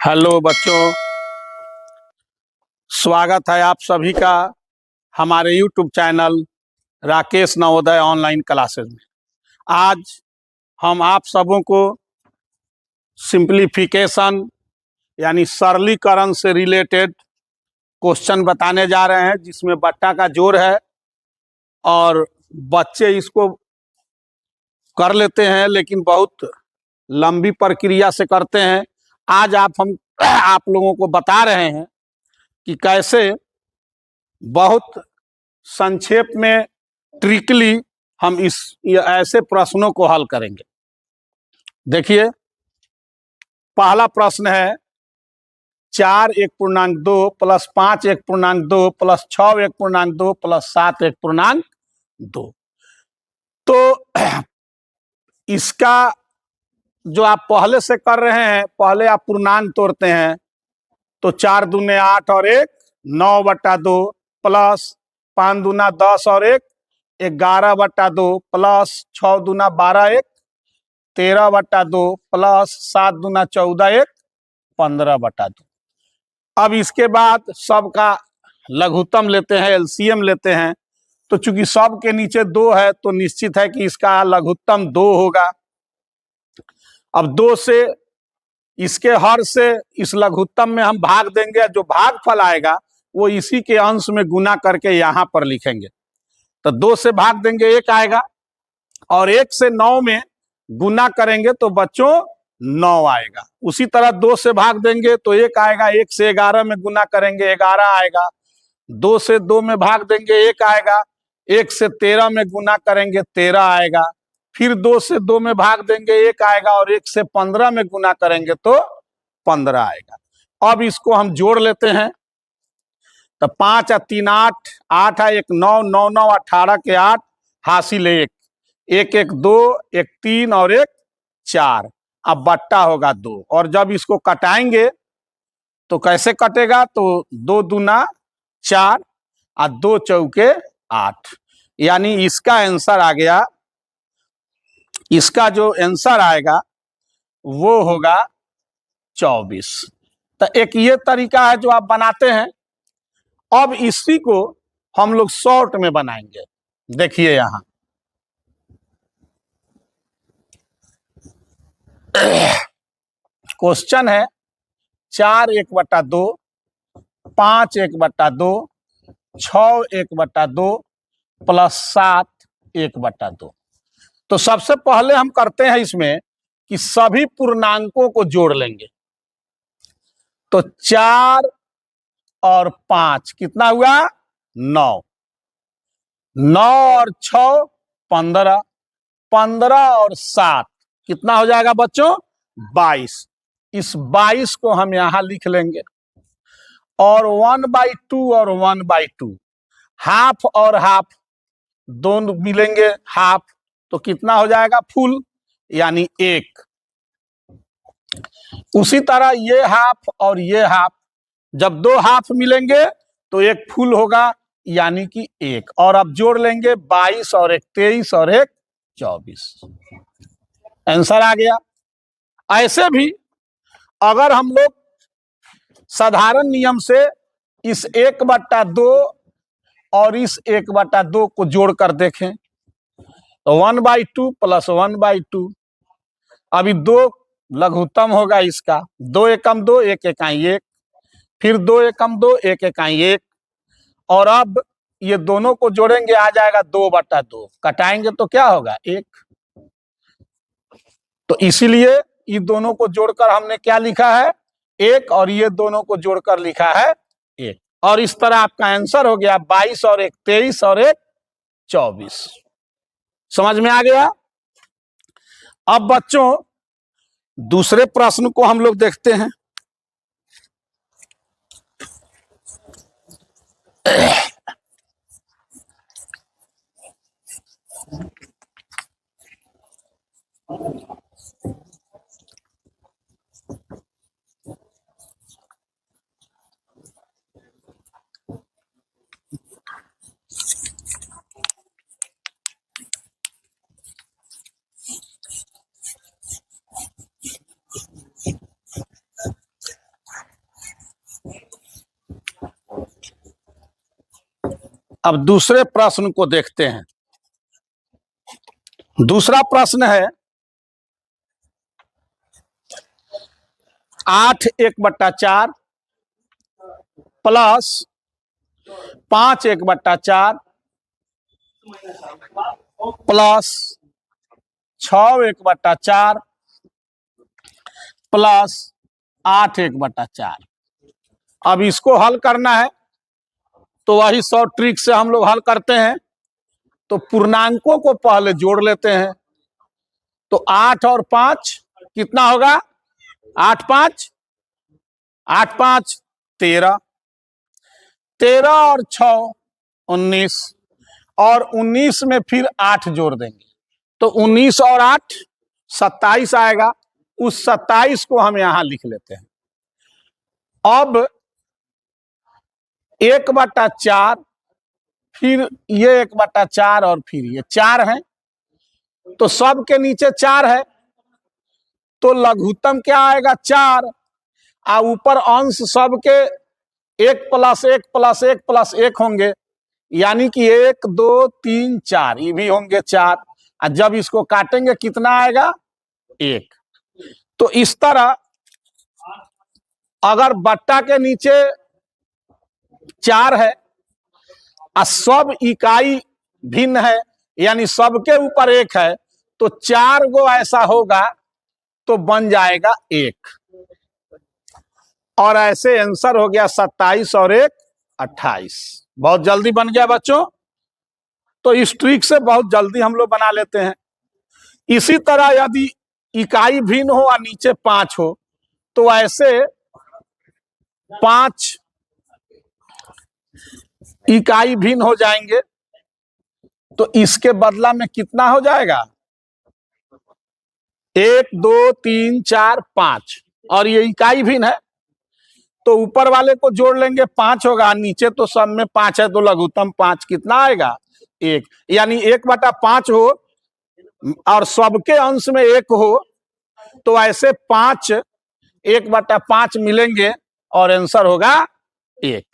Hello बच्चों, स्वागत है आप सभी का हमारे YouTube channel Rakesh Navodaya online classes में। आज हम आप सबों को सिंप्लीफिकेशन यानी सरलीकरण से रिलेटेड क्वेश्चन बताने जा रहे हैं, जिसमें बट्टा का जोड़ है और बच्चे इसको कर लेते हैं, लेकिन बहुत लंबी प्रक्रिया से करते हैं। आज हम आप लोगों को बता रहे हैं कि कैसे बहुत संक्षेप में ट्रिकली हम ऐसे प्रश्नों को हल करेंगे। देखिए, पहला प्रश्न है 4 1.2 प्लस 5 1.2 प्लस 6 1.2 प्लस 7 1.2। तो इसका जो आप पहले से कर रहे हैं, पहले आप पूर्णांक तोड़ते हैं तो 4 दूने 8 और 1 9/2 प्लस 5 दूना 10 और 1 11/2 प्लस 6 दूना 12 1 13/2 प्लस 7 दूना 14 1 15/2। अब इसके बाद सबका लघुत्तम लेते हैं, एलसीएम लेते हैं। तो चूंकि सब के नीचे 2 है तो निश्चित है कि इसका लघुत्तम 2 होगा। अब 2 से इसके हर से इस लघुत्तम में हम भाग देंगे, जो भागफल आएगा वो इसी के अंश में गुना करके यहाँ पर लिखेंगे। तो 2 से भाग देंगे 1 आएगा और 1 से 9 में गुना करेंगे तो बच्चों 9 आएगा। उसी तरह 2 से भाग देंगे तो 1 आएगा, 1 से 11 में गुना करेंगे 11 आएगा। 2 से 2 में भाग देंगे 1 आएगा, 1 से 13 में गुना करेंगे 13 आएगा। फिर 2 से 2 में भाग देंगे 1 आएगा और 1 से 15 में गुना करेंगे तो 15 आएगा। अब इसको हम जोड़ लेते हैं। तो 5 और 3 8, 8 है 1 9, 9 9 18 के 8 हासिल 1 1 1 2 1 3 और 1 4। अब बट्टा होगा 2। और जब इसको कटाएंगे तो कैसे कटेगा? तो 2 दूना 4 और 2 चौके 8, यानी इसका आंसर आ गया। इसका जो आंसर आएगा वो होगा 24। तो एक ये तरीका है जो आप बनाते हैं। अब इसी को हम लोग शॉर्ट में बनाएंगे। देखिए यहां क्वेश्चन है 4 1/2 5 1/2 6 1/2 प्लस 7 1/2। तो सबसे पहले हम करते हैं इसमें कि सभी पूर्णांकों को जोड़ लेंगे। तो 4 और 5 कितना हुआ? 9। 9 और 6 15। 15 और 7 कितना हो जाएगा बच्चों? 22। इस 22 को हम यहां लिख लेंगे। और 1/2 और 1/2 हाफ और हाफ दोनों मिलेंगे हाफ, तो कितना हो जाएगा? फुल, यानी 1। उसी तरह ये हाफ और ये हाफ, जब 2 हाफ मिलेंगे तो एक फुल होगा, यानी कि 1। और अब जोड़ लेंगे 22 और 1 23 और 1 24। आंसर आ गया। ऐसे भी अगर हम लोग साधारण नियम से इस 1/2 और इस 1/2 को जोड़कर देखें तो 1/2 प्लस 1/2। अभी 2 लघुत्तम होगा इसका। 2 एकम 2 1 इकाई 1, फिर 2 एकम 2 1 इकाई 1। और अब ये दोनों को जोड़ेंगे आ जाएगा 2/2। कटाएंगे तो क्या होगा? 1। तो इसीलिए ये दोनों को जोड़कर हमने क्या लिखा है? 1। और ये दोनों को जोड़कर लिखा है 1। और इस तरह आपका आंसर हो गया 22 और 1 23 और 1 24। समझ में आ गया? अब बच्चों दूसरे प्रश्न को हम लोग देखते हैं। अब दूसरे प्रश्न को देखते हैं। दूसरा प्रश्न है 8/4 प्लस 5/4 प्लस 6/4 प्लस 8/4। अब इसको हल करना है तो वही शॉर्ट ट्रिक से हम लोग हल करते हैं। तो पूर्णांकों को पहले जोड़ लेते हैं। तो 8 और 5 कितना होगा? 8 5 13, 13 और 6 19, और 19 में फिर 8 जोड़ देंगे तो 19 और 8 27 आएगा। उस 27 को हम यहां लिख लेते हैं। अब 1/4, फिर ये 1/4 और फिर ये 4 है, तो सब के नीचे 4 है, तो लघुत्तम क्या आएगा? 4। आ ऊपर अंश सब के 1 + 1 + 1 + 1 होंगे, यानी कि 1 2 3 4, ये भी होंगे 4। और जब इसको काटेंगे कितना आएगा? 1। तो इस तरह अगर बट्टा के नीचे 4 है और सब इकाई भिन्न है, यानी सबके ऊपर 1 है, तो 4 गो ऐसा होगा तो बन जाएगा 1। और ऐसे आंसर हो गया 27 और 1 28। बहुत जल्दी बन गया बच्चों। तो इस ट्रिक से बहुत जल्दी हम लोग बना लेते हैं। इसी तरह यदि इकाई भिन्न हो और नीचे 5 हो, तो ऐसे 5 इकाई भिन्न हो जाएंगे, तो इसके बदला में कितना हो जाएगा? 1 2 3 4 5, और ये इकाई भिन्न है तो ऊपर वाले को जोड़ लेंगे 5 होगा, नीचे तो सब में 5 है तो लघुत्तम 5 कितना आएगा? 1। यानी 1/5 हो और सबके अंश में 1 हो, तो ऐसे 5 1/5 मिलेंगे और आंसर होगा 1।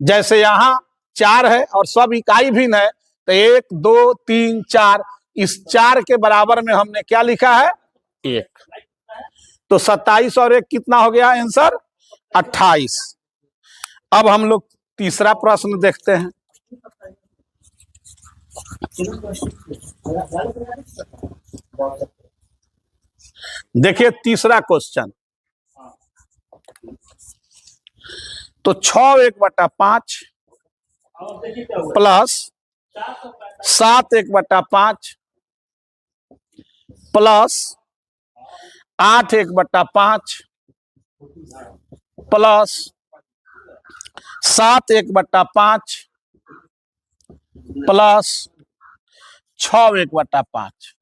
जैसे यहां 4 है और सब इकाई भिन्न है, तो 1 2 3 4, इस 4 के बराबर में हमने क्या लिखा है? 1। तो 27 और 1 कितना हो गया आंसर? 28। अब हम लोग तीसरा प्रश्न देखते हैं। देखिए तीसरा क्वेश्चन। तो 6/5 प्लस 7/5 प्लस 8/5 प्लस 7/5 प्लस 6/5।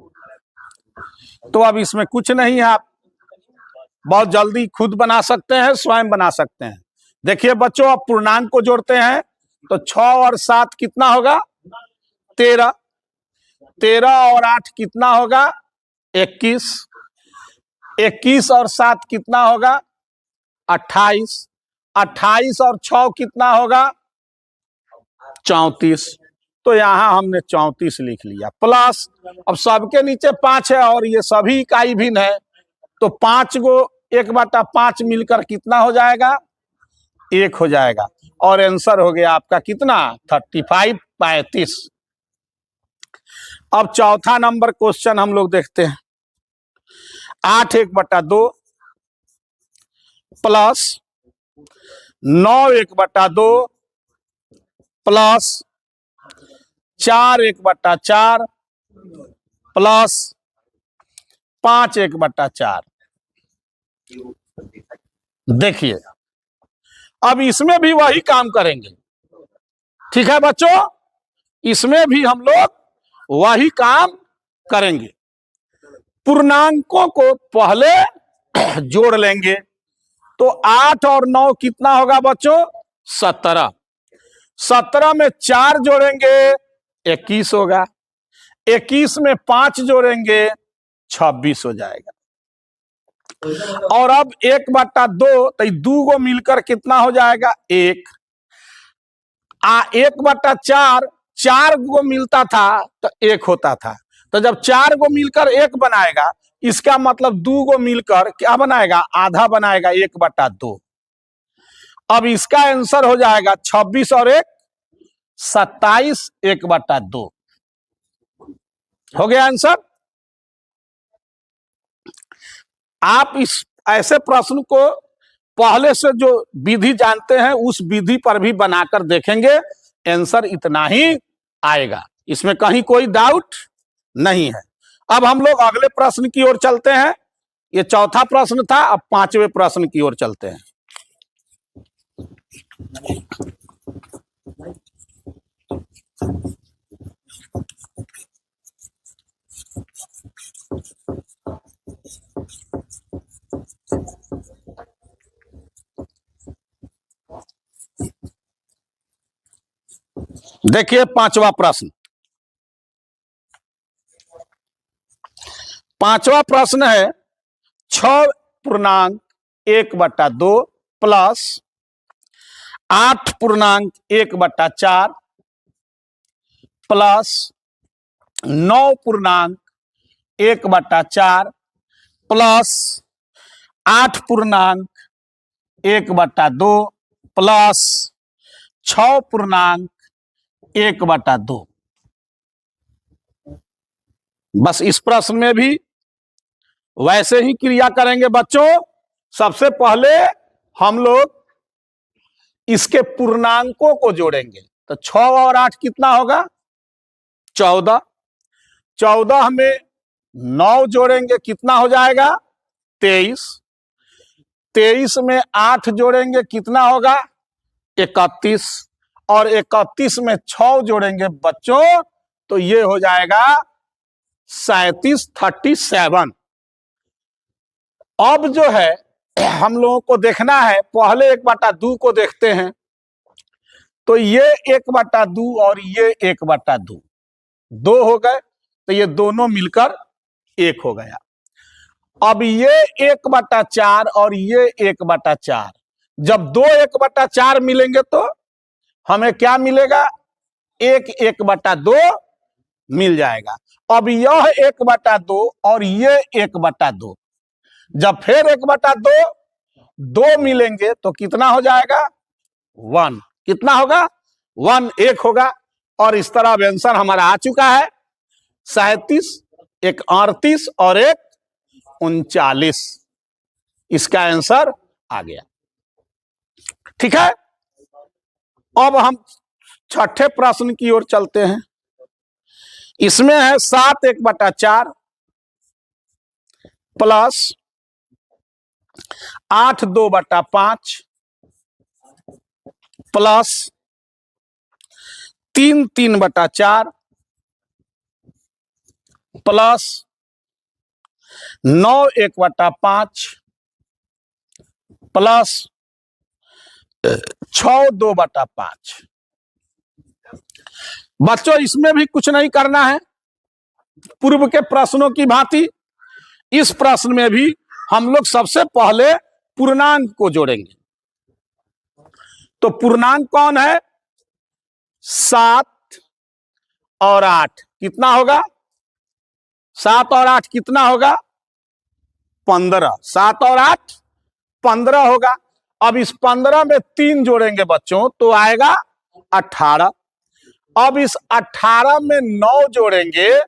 तो अब इसमें कुछ नहीं है, आप बहुत जल्दी खुद बना सकते हैं, स्वयं बना सकते हैं। देखिए बच्चों, अब पूर्णांक को जोड़ते हैं तो 6 और 7 कितना होगा? 13। 13 और 8 कितना होगा? 21। 21 और 7 कितना होगा? 28। 28 और 6 कितना होगा? 34। तो यहां हमने 34 लिख लिया। प्लस अब सबके नीचे 5 है और ये सभी इकाई भिन्न है, तो 5 गो 1/5 मिलकर कितना हो जाएगा? 1 हो जाएगा। और आंसर हो गया आपका कितना? 35 35। अब चौथा नंबर क्वेश्चन हम लोग देखते हैं। 8/2 प्लस 9/2 प्लस 4/4 प्लस 5/4। देखिए अब इसमें भी वही काम करेंगे। ठीक है बच्चों, इसमें भी हम लोग वही काम करेंगे। पूर्णांकों को पहले जोड़ लेंगे तो 8 और 9 कितना होगा बच्चों? 17। 17 में 4 जोड़ेंगे 21 होगा। 21 में 5 जोड़ेंगे 26 हो जाएगा। और अब 1/2, तो 2 गो मिलकर कितना हो जाएगा? 1। 1/4 4 को मिलता था तो 1 होता था, तो जब 4 को मिलकर 1 बनाएगा, इसका मतलब 2 को मिलकर क्या बनाएगा, आधा बनाएगा, 1/2। अब इसका आंसर हो जाएगा 26 और 1 27, 1/2 हो गया आंसर। आप इस ऐसे प्रश्न को पहले से जो विधि जानते हैं उस विधि पर भी बनाकर देखेंगे, आंसर इतना ही आएगा, इसमें कहीं कोई डाउट नहीं है। अब हम लोग अगले प्रश्न की ओर चलते हैं। ये चौथा प्रश्न था, अब 5वें प्रश्न की ओर चलते हैं। देखिए 5वां प्रश्न। 5वां प्रश्न है 6.1/2 प्लस 8.1/4 प्लस 9.1/4 प्लस 8.1/2 प्लस 6.1/2। बस इस प्रश्न में भी वैसे ही क्रिया करेंगे बच्चों। सबसे पहले हम लोग इसके पूर्णांकों को जोड़ेंगे, तो 6 और 8 कितना होगा, 14। 14 में 9 जोड़ेंगे कितना हो जाएगा, 23। 23 में 8 जोड़ेंगे कितना होगा, 31। और 31 में 6 जोड़ेंगे बच्चों तो ये हो जाएगा 37, 37। अब जो है हम लोगों को देखना है, पहले 1/2 को देखते हैं, तो ये 1/2 और ये 1/2 2 हो गए, तो ये दोनों मिलकर 1 हो गया। अब ये 1/4 और ये 1/4, जब दो 1/4 मिलेंगे तो हमें क्या मिलेगा, 1/2 मिल जाएगा। अब यह 1/2 और ये 1/2, जब फिर 1/2 2 मिलेंगे तो कितना हो जाएगा, 1। कितना होगा, 1 1 होगा। और इस तरह आंसर हमारा आ चुका है 37, 1 38 और 1 39। इसका आंसर आ गया। ठीक है, अब हम छठे प्रश्न की ओर चलते हैं। इसमें है 7/1/4 प्लस 8/2/5 प्लस 3/3/4 प्लस 9/1/5 प्लस 6/2/5। बच्चों इसमें भी कुछ नहीं करना है, पूर्व के प्रश्नों की भांति इस प्रश्न में भी हम लोग सबसे पहले पूर्णांक को जोड़ेंगे। तो पूर्णांक कौन है, 7 और 8 कितना होगा, 7 और 8 कितना होगा, 15। 7 और 8 15 होगा। अब इस 15 में 3 जोड़ेंगे बच्चों तो आएगा 18। अब इस 18 में 9 जोड़ेंगे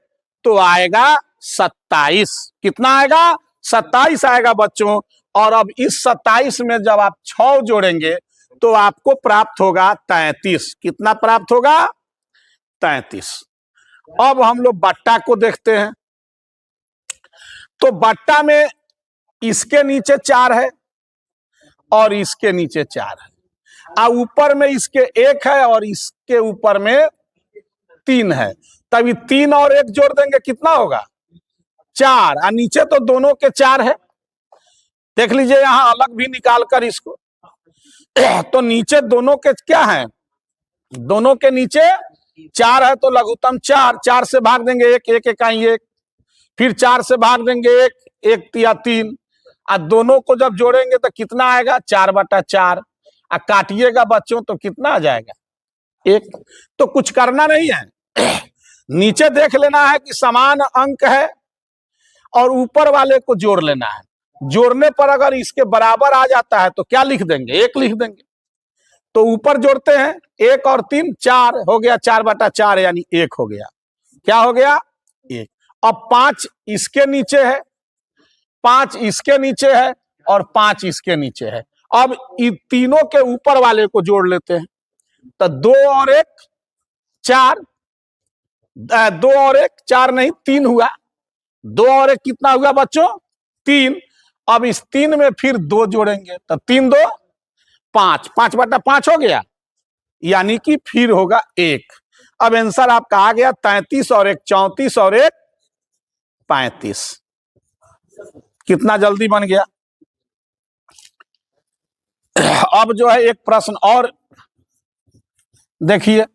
तो आएगा 27। कितना आएगा, 27 आएगा बच्चों। और अब इस 27 में जब आप 6 जोड़ेंगे तो आपको प्राप्त होगा 33। कितना प्राप्त होगा, 33। अब हम लोग बट्टा को देखते हैं। तो बट्टा में इसके नीचे 4 है और इसके नीचे 4 है, और ऊपर में इसके 1 है और इसके ऊपर में 3 है। तभी 3 और 1 जोड़ देंगे कितना होगा, 4। और नीचे तो दोनों के 4 है, देख लीजिए यहां अलग भी निकाल कर इसको। तो नीचे दोनों के क्या है, दोनों के नीचे 4 है, तो लघुत्तम 4। 4 से भाग देंगे 1, 1 इकाई 1, फिर 4 से भाग देंगे 1, 1 तिया 3। और दोनों को जब जोड़ेंगे तो कितना आएगा, 4/4। और काटिएगा बच्चों तो कितना आ जाएगा, एक। तो कुछ करना नहीं है, नीचे देख लेना है कि समान अंक है और ऊपर वाले को जोड़ लेना है। जोड़ने पर अगर इसके बराबर आ जाता है तो क्या लिख देंगे, एक लिख देंगे। तो ऊपर जोड़ते हैं, 1 और 3 4 हो गया, 4/4 यानी 1 हो गया। क्या हो गया, 1। अब 5 इसके नीचे है, 5 इसके नीचे है और 5 इसके नीचे है। अब इन तीनों के ऊपर वाले को जोड़ लेते हैं। तो 2 और 1 4, 2 और 1 4 नहीं 3 हुआ। 2 और 1 कितना हुआ बच्चों, 3। अब इस 3 में फिर 2 जोड़ेंगे तो 3 2 5, 5/5 हो गया, यानी कि फिर होगा 1। अब आंसर आपका आ गया 33 और 1 34 और 1 35। कितना जल्दी बन गया। अब जो है एक प्रश्न और देखिए,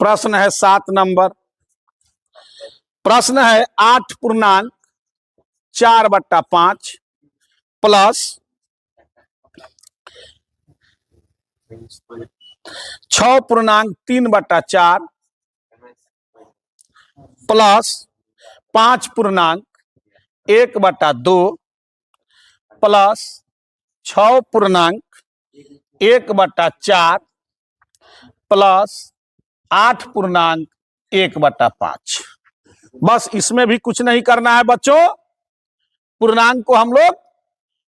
प्रश्न है 7 नंबर। प्रश्न है 8.4/5 प्लस 6.3/4 प्लस 5.1/2 प्लस 6.1/4 प्लस 8.1/5। बस इसमें भी कुछ नहीं करना है बच्चों, पूर्णांक को हम लोग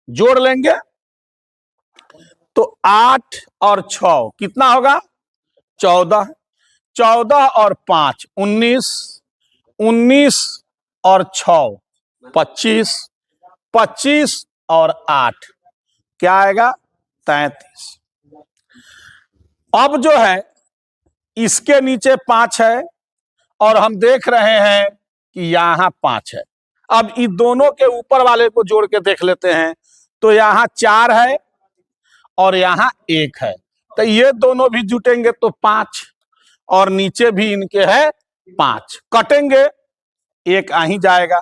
जोड़ लेंगे। तो 8 और 6 कितना होगा, 14। 14 और 5 19, 19 और 6 25, 25 और 8 क्या आएगा, 33। अब जो है इसके नीचे 5 है और हम देख रहे हैं कि यहां 5 है। अब इन दोनों के ऊपर वाले को जोड़ के देख लेते हैं। तो यहां 4 है और यहां 1 है, तो ये दोनों भी जुटेंगे तो 5 और नीचे भी इनके है 5, कटेंगे 1 आ ही जाएगा।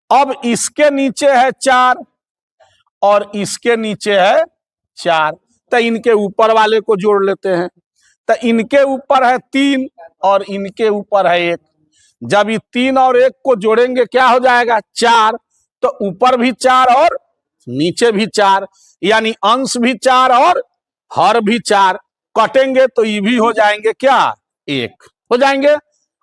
अब इसके नीचे है 4 और इसके नीचे है 4, तो इनके ऊपर वाले को जोड़ लेते हैं। तो इनके ऊपर है 3 और इनके ऊपर है 1। जब ये 3 और 1 को जोड़ेंगे क्या हो जाएगा, 4। तो ऊपर भी 4 और नीचे भी 4, यानी अंश भी 4 और हर भी 4, कटेंगे तो ये भी हो जाएंगे क्या, 1 हो जाएंगे।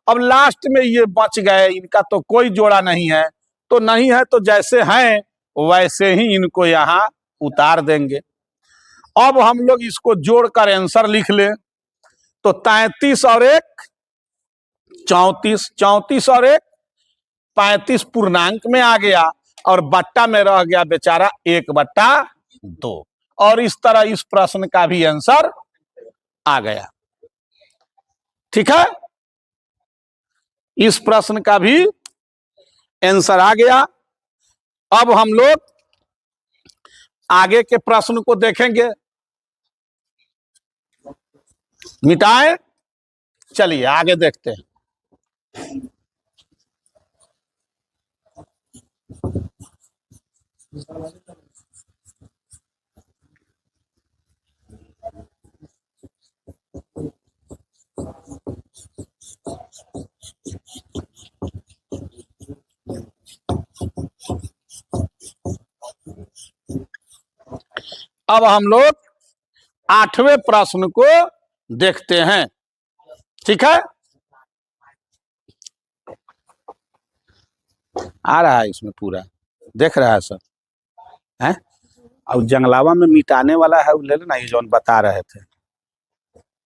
अब लास्ट में ये बच गए, इनका तो कोई जोड़ा नहीं है, तो नहीं है तो जैसे हैं वैसे ही इनको यहां उतार देंगे। अब हम लोग इसको जोड़कर आंसर लिख लें। तो 33 और 1 34, 34 और 1 35 पूर्णांक में आ गया और बट्टा में रह गया बेचारा 1/2। और इस तरह इस प्रश्न का भी आंसर आ गया। ठीक है, इस प्रश्न का भी आंसर आ गया। अब हम लोग आगे के प्रश्न को देखेंगे। मिटाएं, चलिए आगे देखते हैं। अब हम लोग 8वें प्रश्न को देखते हैं। ठीक है, आ रहा है इसमें पूरा देख रहा है सब है। और जंगलावा में मिटाने वाला है, ले लेना, ये जो बता रहे थे।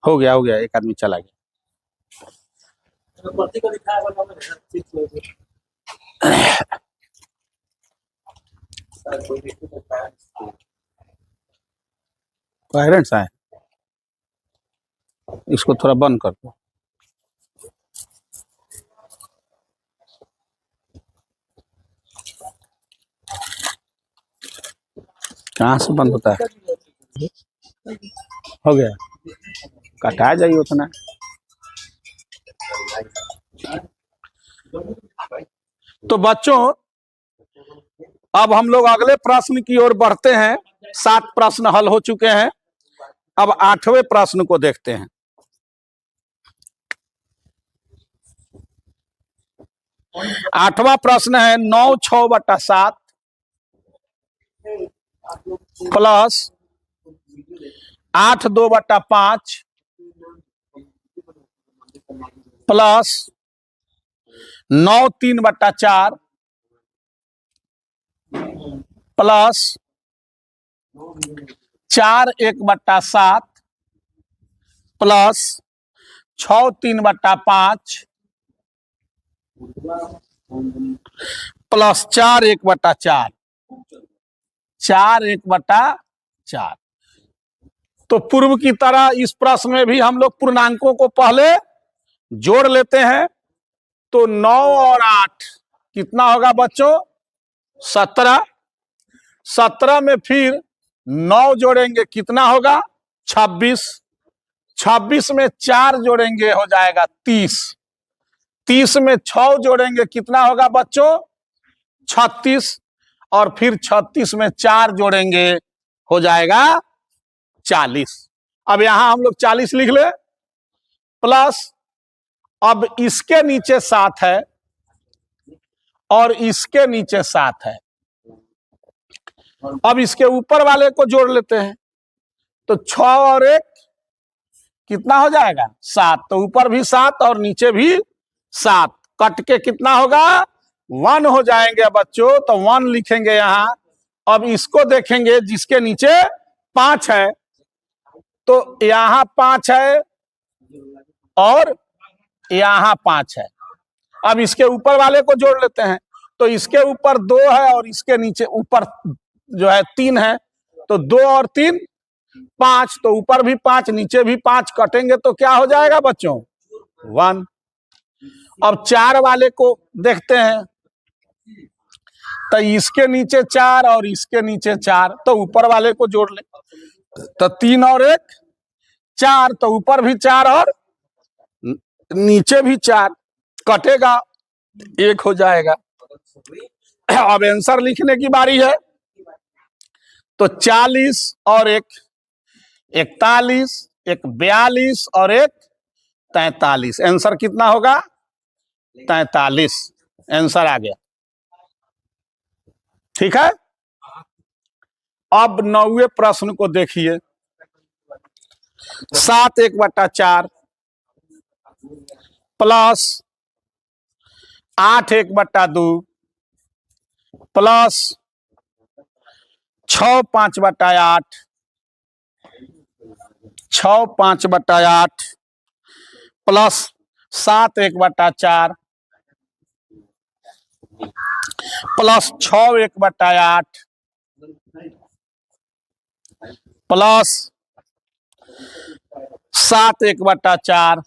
हो गया हो गया, एक आदमी चला गया। पेरेंट्स आए, इसको थोड़ा बंद कर दो। कहाँ से बंद होता है, हो गया, कटा जाइए उतना। तो बच्चों अब हम लोग अगले प्रश्न की ओर बढ़ते हैं। 7 प्रश्न हल हो चुके हैं। अब 8वें प्रश्न को देखते हैं। आठवां प्रश्न है 9/6/7 plus 8/2/5 plus 9/3/4 plus 4/1/7 plus 6/3/5 plus 4/1/4 4/1/4। तो पूर्व की तरह इस प्रश्न में भी हम लोग पूर्णांकों को पहले जोड़ लेते हैं। तो 9 और 8 कितना होगा बच्चों? 17। 17 में फिर 9 जोड़ेंगे कितना होगा? 26। 26 में 4 जोड़ेंगे हो जाएगा 30। 30 में 6 जोड़ेंगे कितना होगा बच्चों? 36। और फिर 36 में 4 जोड़ेंगे हो जाएगा 40। अब यहां हम लोग 40 लिख ले। प्लस अब इसके नीचे 7 है और इसके नीचे 7 है। अब इसके ऊपर वाले को जोड़ लेते हैं। तो 6 और 1 कितना हो जाएगा? 7। तो ऊपर भी 7 और नीचे भी 7, कट के कितना होगा? 1 हो जाएंगे बच्चों। तो 1 लिखेंगे यहां। अब इसको देखेंगे जिसके नीचे 5 है, तो यहां 5 है और यहां 5 है। अब इसके ऊपर वाले को जोड़ लेते हैं। तो इसके ऊपर 2 है और इसके नीचे ऊपर जो है 3 है। तो 2 और 3 5। तो ऊपर भी 5 नीचे भी 5, कटेंगे तो क्या हो जाएगा बच्चों? 1। अब 4 वाले को देखते हैं। तो इसके नीचे 4 और इसके नीचे 4, तो ऊपर वाले को जोड़ ले। तो 3 और 1 4। तो ऊपर भी 4 और नीचे भी 4, कटेगा 1 हो जाएगा। अब आंसर लिखने की बारी है। तो 40 और 1 41, 1 42 और 1 43। आंसर कितना होगा? 43 आंसर आ गया। ठीक है। अब 9वें प्रश्न को देखिए। 7/1/4 plus 8/1/2 plus 6/5/8 6/5/8 plus 7/1/4 plus 6/1/8 plus 7/1/4।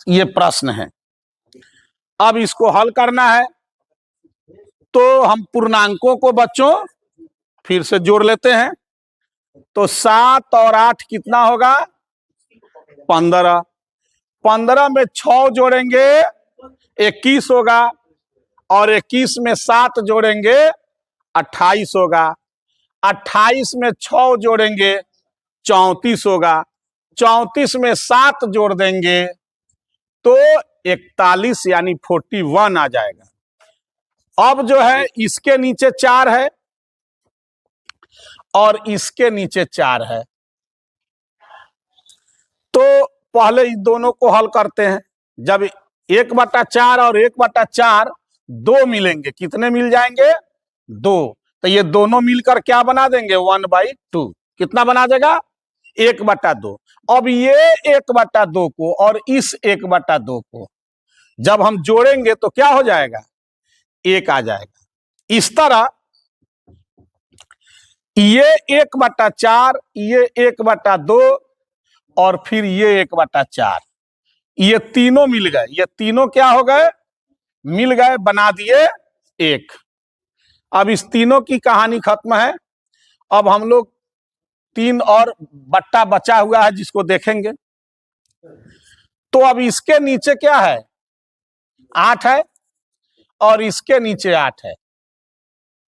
ये प्रश्न है। अब इसको हल करना है। तो हम पूर्णांकों को बच्चों फिर से जोड़ लेते हैं। तो 7 और 8 कितना होगा? 15। 15 में 6 जोड़ेंगे 21 होगा और 21 में 7 जोड़ेंगे 28 होगा। 28 में 6 जोड़ेंगे 34 होगा। 34 में 7 जोड़ देंगे तो 41 यानी 41 आ जाएगा। अब जो है इसके नीचे 4 है और इसके नीचे 4 है। तो पहले इन दोनों को हल करते हैं। जब 1/4 और 1/4 2 मिलेंगे, कितने मिल जाएंगे? 2। तो ये दोनों मिलकर क्या बना देंगे? 1/2। कितना बना देगा? 1/2। अब ये 1/2 को और इस 1/2 को जब हम जोड़ेंगे तो क्या हो जाएगा? 1 आ जाएगा। इस तरह ये 1/4, ये 1/2 और फिर ये 1/4, ये तीनों मिल गए। ये तीनों क्या हो गए? मिल गए, बना दिए 1। अब इस तीनों की कहानी खत्म है। अब हम लोग 3 और बट्टा बचा हुआ है जिसको देखेंगे। तो अब इसके नीचे क्या है? 8 है और इसके नीचे 8 है।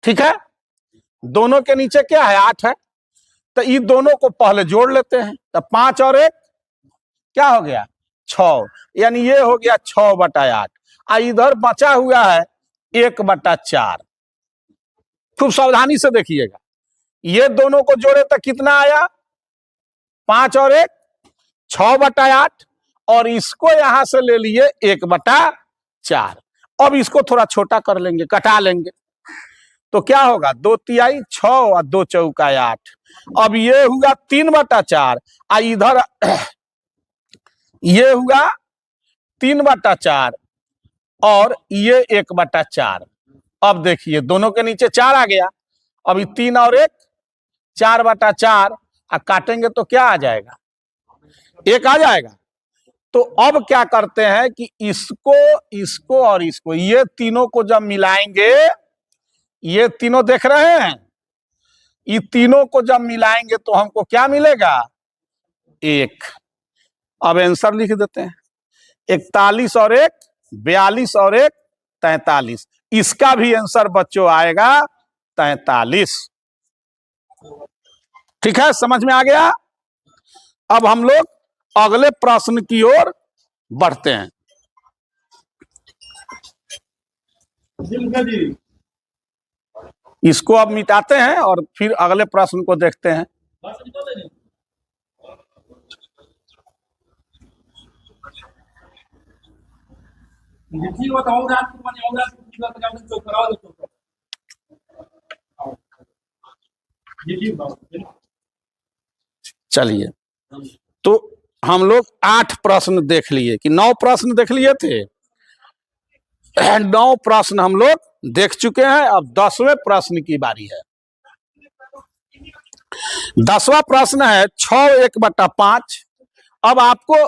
ठीक है। दोनों के नीचे क्या है? 8 है। तो ये दोनों को पहले जोड़ लेते हैं। तो 5 और 1 क्या हो गया 6, यानी ये हो गया 6/8। इधर बचा हुआ है 1/4। खूब सावधानी से देखिएगा, ये दोनों को जोड़े तो कितना आया 5 और 1 6/8, और इसको यहां से ले लिए 1/4। अब इसको थोड़ा छोटा कर लेंगे, कटा लेंगे, तो क्या होगा 2 तिहाई 6 और 2 चौका 8। अब ये हुआ 3/4, इधर ये हुआ 3/4 और ये 1/4। अब देखिए दोनों के नीचे 4 आ गया। अभी 3 और 1 4/4, काटेंगे तो क्या आ जाएगा 1 आ जाएगा। तो अब क्या करते हैं कि इसको और इसको, ये तीनों को जब मिलाएंगे, ये तीनों देख रहे हैं, ये तीनों को जब मिलाएंगे तो हमको क्या मिलेगा 1। अब आंसर लिख देते हैं, 41 और 1 42 और 1 43। इसका भी आंसर बच्चों आएगा 43। ठीक है, समझ में आ गया। अब हम लोग अगले प्रश्न की ओर बढ़ते हैं। इसको अब मिटाते हैं और फिर अगले प्रश्न को देखते हैं। चलिए, तो हम लोग 8 प्रश्न देख लिए कि 9 प्रश्न देख लिए थे। 9 प्रश्न हम लोग देख चुके हैं। अब 10वें प्रश्न की बारी है। 10वां प्रश्न है 6/1/5। अब आपको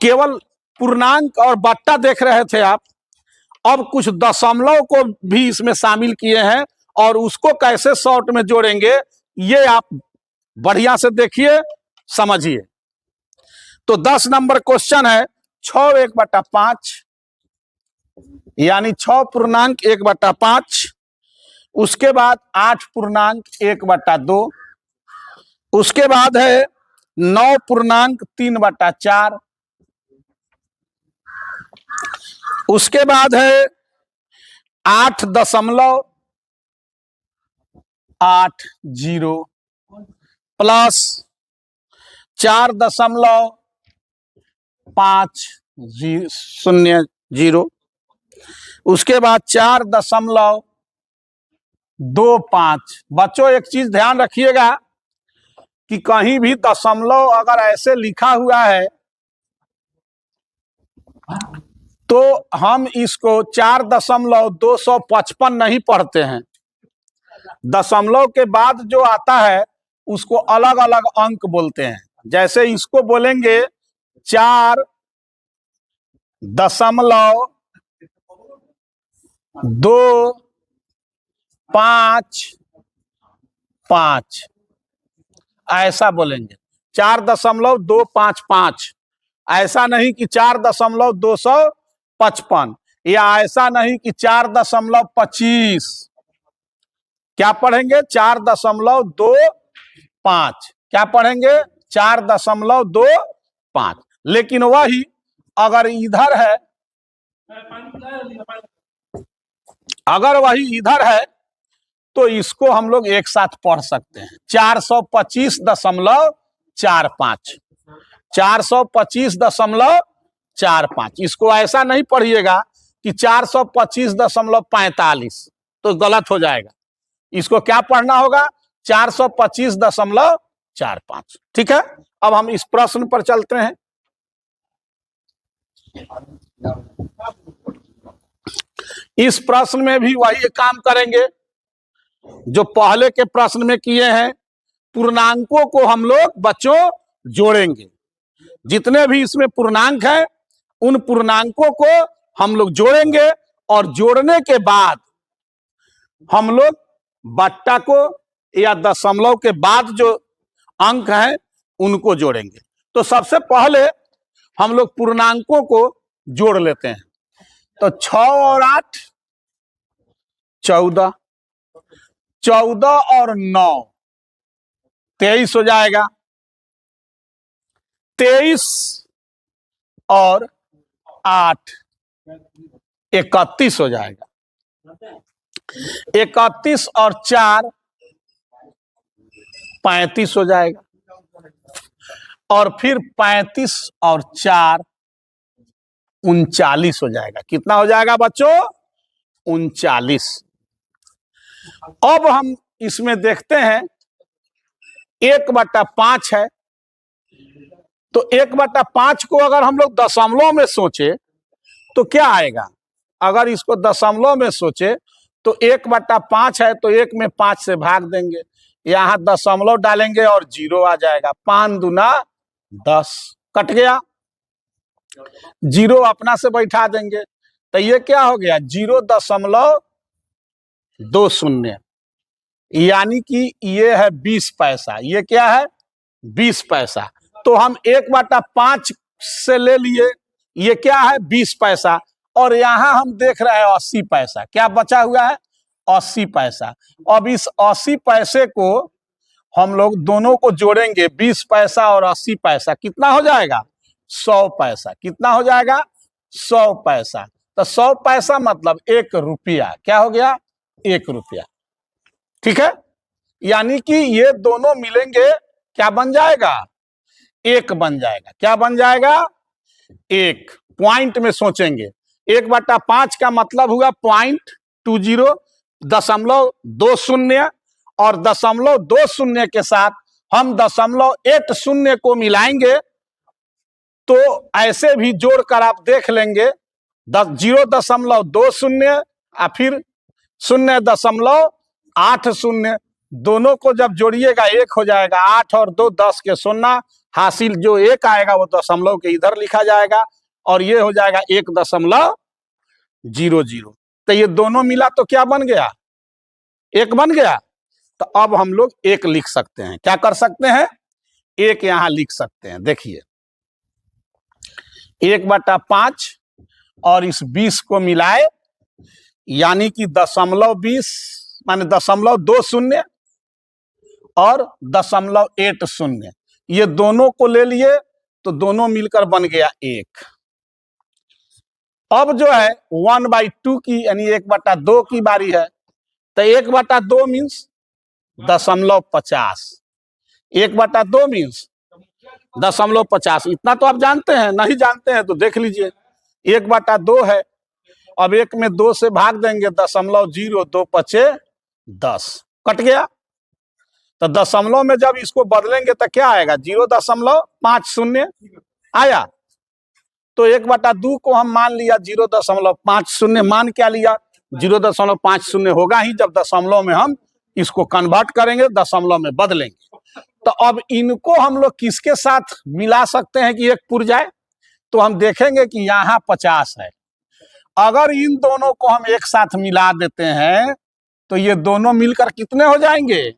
केवल पूर्णांक और बट्टा देख रहे थे आप, अब कुछ दशमलव को भी इसमें शामिल किए हैं, और उसको कैसे शॉर्ट में जोड़ेंगे ये आप बढ़िया से देखिए, समझिए। तो 10 नंबर क्वेश्चन है 6/1/5, यानी 6.1/5। उसके बाद 8.1/2। उसके बाद है 9.3/4। उसके बाद है 8.80 प्लस 4.500। उसके बाद 4.25। बच्चों एक चीज ध्यान रखिएगा कि कहीं भी दशमलव अगर ऐसे लिखा हुआ है तो हम इसको 4.255 नहीं पढ़ते हैं। दशमलव के बाद जो आता है उसको अलग अलग अंक बोलते हैं। जैसे इसको बोलेंगे 4.255 ऐसा बोलेंगे, 4.255। ऐसा नहीं कि 4.255, या ऐसा नहीं कि 4.25। क्या पढ़ेंगे 4.25। क्या पढ़ेंगे 4.25। लेकिन वही अगर इधर है, अगर वही इधर है तो इसको हम लोग एक साथ पढ़ सकते हैं 425.45। 425.45। इसको ऐसा नहीं पढ़िएगा कि 425.45, तो गलत हो जाएगा। इसको क्या पढ़ना होगा 425.45। ठीक है, अब हम इस प्रश्न पर चलते हैं। इस प्रश्न में भी वही काम करेंगे जो पहले के प्रश्न में किए हैं। पूर्णांकों को हम लोग बच्चों जोड़ेंगे। जितने भी इसमें पूर्णांक हैं उन पूर्णांकों को हम लोग जोड़ेंगे, और जोड़ने के बाद हम लोग बट्टा को या दशमलव के बाद जो अंक हैं उनको जोड़ेंगे। तो सबसे पहले हम लोग पूर्णांकों को जोड़ लेते हैं। तो 6 और 8 14, 14 और 9 23 हो जाएगा। 23 और 8 31 हो जाएगा। 31 और 4 35 हो जाएगा। और फिर 35 और 4 39 हो जाएगा। कितना हो जाएगा बच्चों? 39। अब हम इसमें देखते हैं 1/5 है, तो 1/5 को अगर हम लोग दशमलव में सोचे तो क्या आएगा? अगर इसको दशमलव में सोचे तो 1/5 है, तो 1 में 5 से भाग देंगे, यहां दशमलव डालेंगे और 0 आ जाएगा। 5 दूना 10, कट गया। 0 अपना से बैठा देंगे, तो ये क्या हो गया? 0.20, यानी कि ये है 20 पैसा। ये क्या है? 20 पैसा। तो हम 1/5 से ले लिए, ये क्या है? 20 पैसा। और यहां हम देख रहे हैं 80 पैसा। क्या बचा हुआ है? 80 पैसा। अब इस 80 पैसे को हम लोग दोनों को जोड़ेंगे, 20 पैसा और 80 पैसा, कितना हो जाएगा? 100 पैसा। कितना हो जाएगा? 100 पैसा। तो 100 पैसा मतलब 1 रुपया। क्या हो गया? 1 रुपया। ठीक है, यानी कि ये दोनों मिलेंगे, क्या बन जाएगा? 1 बन जाएगा। क्या बन जाएगा? 1। पॉइंट में सोचेंगे, 1/5 का मतलब हुआ 0.20, 0.20, और 0.20 के साथ हम 0.80 को मिलाएंगे, तो ऐसे भी जोड़कर आप देख लेंगे 0.20 और फिर 0.80, दोनों को जब जोड़िएगा 1 हो जाएगा। 8 और 2 10 के 0, हासिल जो 1 आएगा वो दशमलव के इधर लिखा जाएगा, और ये हो जाएगा 1.00। तो ये दोनों मिला तो क्या बन गया? 1 बन गया। तो अब हम लोग 1 लिख सकते हैं। क्या कर सकते हैं? 1 यहां लिख सकते हैं। देखिए 1/5 और इस 20 को मिलाए, यानी कि 0.20 माने 0.20 और 0.80, ये दोनों को ले लिए तो दोनों मिलकर बन गया 1। अब जो है 1/2 की यानी 1/2 की बारी है, तो 1/2 मीन्स 0.50। 1/2 मीन्स 0.50। इतना तो आप जानते हैं, नहीं जानते हैं तो देख लीजिए। 1/2 है, अब 1 में 2 से भाग देंगे, 0.0, 2 पचे 10, कट गया। तो दशमलव में जब इसको बदलेंगे तो क्या आएगा? 0.50 आया। तो 1/2 को हम मान लिया 0.50, मान क्या लिया? 0.50 होगा ही जब दशमलव में हम इसको कन्वर्ट करेंगे, दशमलव में बदलेंगे। तो अब इनको हम लोग किसके साथ मिला सकते हैं कि 1 पुर जाए? तो हम देखेंगे कि यहाँ 50 है, अगर इन दोनों को हम एक साथ मिला देते हैं तो ये दोनों मिलकर कितने हो जाएंगे?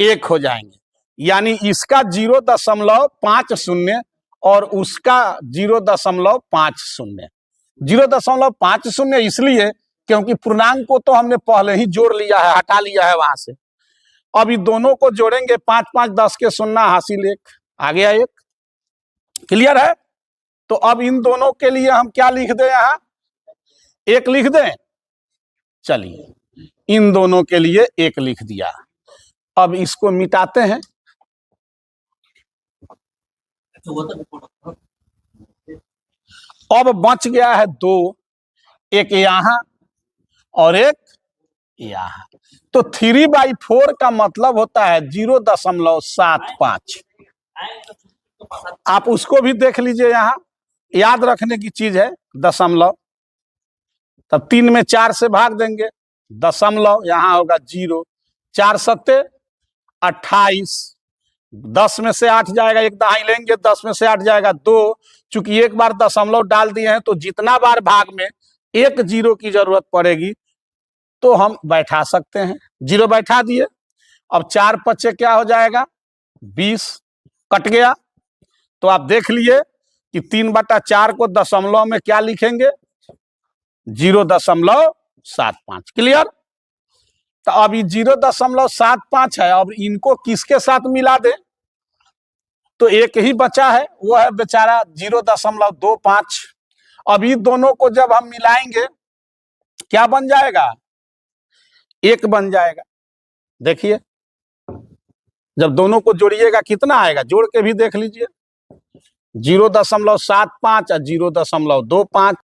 1 हो जाएंगे। यानी इसका 0.50 और उसका 0.50। 0.50 इसलिए क्योंकि पूर्णांक को तो हमने पहले ही जोड़ लिया है, हटा लिया है वहां से। अब इन दोनों को जोड़ेंगे, 5 5 10 के 0, हासिल 1 आ गया। 1 क्लियर है? तो अब इन दोनों के लिए हम क्या लिख दें? यहां 1 लिख दें। चलिए इन दोनों के लिए 1 लिख दिया। अब इसको मिटाते हैं। अब बच गया है 2, एक यहां और एक यहां। तो 3/4 का मतलब होता है 0.75। आप उसको भी देख लीजिए, यहां याद रखने की चीज है दशमलव। तब 3 में 4 से भाग देंगे, दशमलव यहां होगा 0। 4 सत्ते 28, 10 में से 8 जाएगा, एक दहाई लेंगे, 10 में से 8 जाएगा 2। चूंकि एक बार दशमलव डाल दिए हैं तो जितना बार भाग में 1 0 की जरूरत पड़ेगी तो हम बैठा सकते हैं। 0 बैठा दिए। अब 4 पचे क्या हो जाएगा? 20, कट गया। तो आप देख लिए कि 3/4 को दशमलव में क्या लिखेंगे? 0.75। क्लियर? तो अब ये 0.75 है, अब इनको किसके साथ मिला दे? तो एक ही बचा है, वो है बेचारा 0.25। अब ये दोनों को जब हम मिलाएंगे क्या बन जाएगा? 1 बन जाएगा। देखिए जब दोनों को जोड़िएगा कितना आएगा, जोड़ के भी देख लीजिए। 0.75 और 0.25